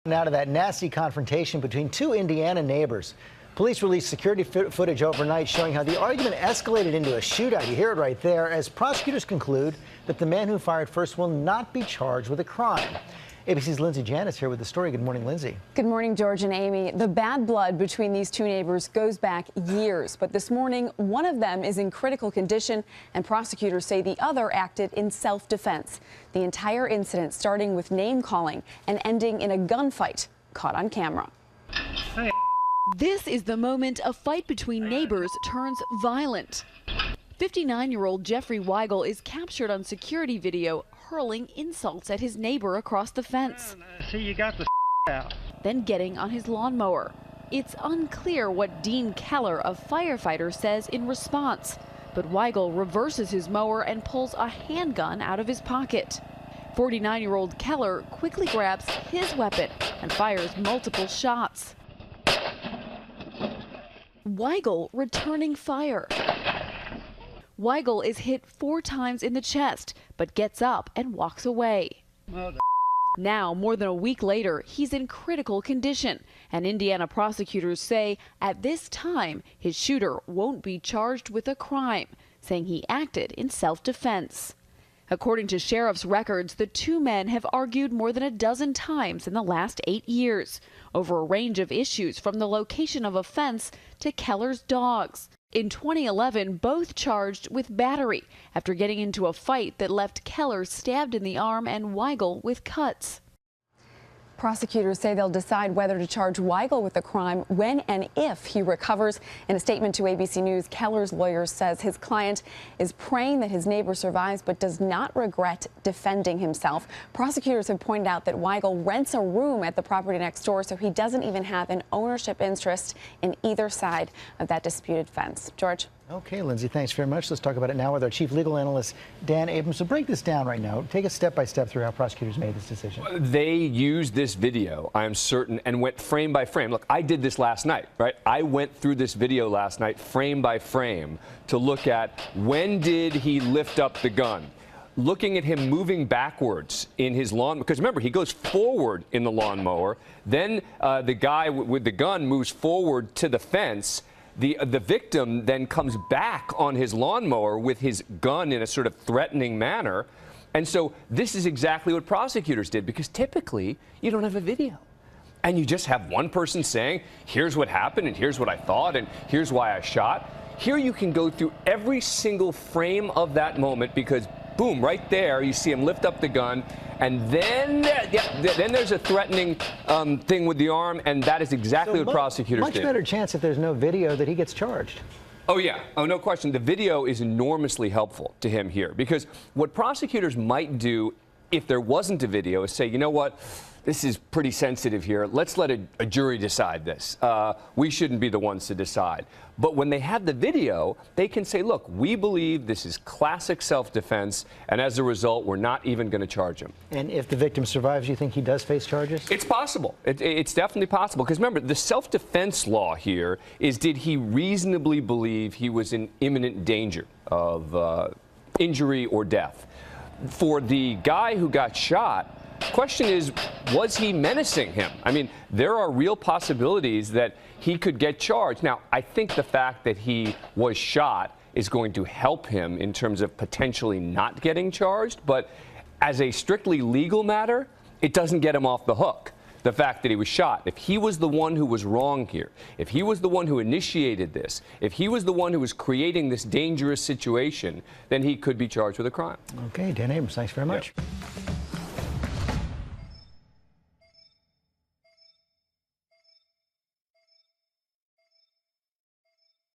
Now to that nasty confrontation between two Indiana neighbors. Police released security footage overnight showing how the argument escalated into a shootout. You hear it right there as prosecutors conclude that the man who fired first will not be charged with a crime. ABC's Lindsay Janis here with the story. Good morning, Lindsay. Good morning, George and Amy. The bad blood between these two neighbors goes back years, but this morning one of them is in critical condition and prosecutors say the other acted in self-defense. The entire incident starting with name calling and ending in a gunfight caught on camera. Hey. This is the moment a fight between neighbors turns violent. 59-year-old Jeffrey Weigel is captured on security video hurling insults at his neighbor across the fence. See, you got the out. Then getting on his lawnmower. It's unclear what Dean Keller, a firefighter, says in response. But Weigel reverses his mower and pulls a handgun out of his pocket. 49-year-old Keller quickly grabs his weapon and fires multiple shots. Weigel returning fire. Weigel is hit 4 times in the chest, but gets up and walks away. Now, more than a week later, he's in critical condition, and Indiana prosecutors say at this time his shooter won't be charged with a crime, saying he acted in self-defense. According to sheriff's records, the two men have argued more than a dozen times in the last 8 years over a range of issues from the location of a fence to Keller's dogs. In 2011, both charged with battery after getting into a fight that left Keller stabbed in the arm and Weigel with cuts. Prosecutors say they'll decide whether to charge Weigel with the crime when and if he recovers. In a statement to ABC News, Keller's lawyer says his client is praying that his neighbor survives but does not regret defending himself. Prosecutors have pointed out that Weigel rents a room at the property next door, so he doesn't even have an ownership interest in either side of that disputed fence. George? Okay, Lindsay, thanks very much. Let's talk about it now with our chief legal analyst, Dan Abrams. So break this down right now. Take us step by step through how prosecutors made this decision. They used this video, I am certain, and went frame by frame. Look, I did this last night, right? I went through this video last night, frame by frame, to look at when did he lift up the gun. Looking at him moving backwards in his lawn, because remember, he goes forward in the lawnmower. Then the guy with the gun moves forward to the fence. The victim then comes back on his lawnmower with his gun in a sort of threatening manner. And so this is exactly what prosecutors did, because typically you don't have a video. And you just have one person saying, here's what happened, and here's what I thought, and here's why I shot. Here you can go through every single frame of that moment, because boom, right there, you see him lift up the gun, and then there's a threatening thing with the arm, and that is exactly what prosecutors did. Much better chance if there's no video that he gets charged. Oh, yeah. Oh, no question. The video is enormously helpful to him here, because what prosecutors might do if there wasn't a video is say, you know what? This is pretty sensitive here. Let's let a jury decide this. We shouldn't be the ones to decide. But when they have the video, they can say, look, we believe this is classic self-defense, and as a result, we're not even going to charge him. And if the victim survives, you think he does face charges? It's possible. It's definitely possible. Because remember, the self-defense law here is, did he reasonably believe he was in imminent danger of injury or death? For the guy who got shot, the question is, was he menacing him? I mean, there are real possibilities that he could get charged. Now, I think the fact that he was shot is going to help him in terms of potentially not getting charged. But as a strictly legal matter, it doesn't get him off the hook, the fact that he was shot. If he was the one who was wrong here, if he was the one who initiated this, if he was the one who was creating this dangerous situation, then he could be charged with a crime. Okay, Dan Abrams, thanks very much. Yep.